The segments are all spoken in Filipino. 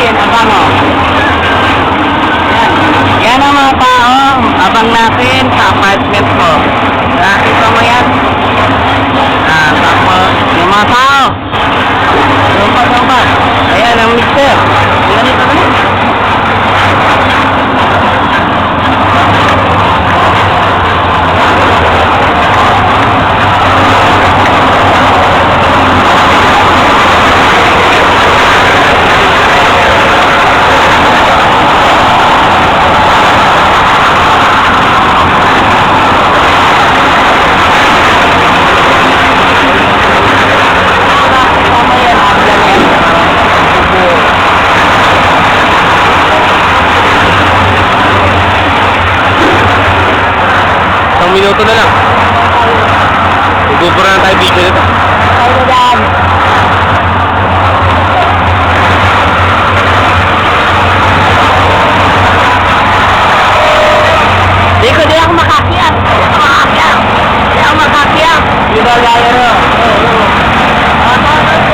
Ayun, abang o. Yan ang mga tao. Abang natin sa apartment ko. Nakita mo yan? Tapos, yung mga tao. Doon pa. Ayan, ang mixer. Ganito na yun. Minuto na lang. Bubura na tayo video nito. Tayo dyan. Di ako makakyat. Di ako makakyat. Di ba gaya ro?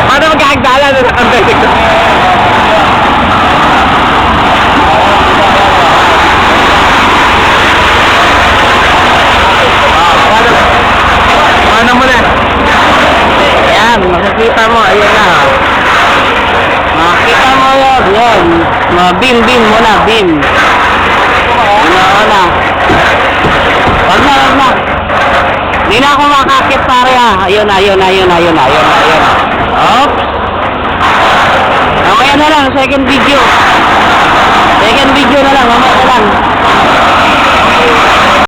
Paano magkakagdala na sa kanbesik to? Paano mo na? Yan, makikita mo. Ayan na. Makikita mo yun. Yan. Beam muna. Beam. Una. Wag na. Hindi na ako makakit pare ha. Ayun na. Oops. Mamaya na lang. Second video na lang. Mamaya na lang.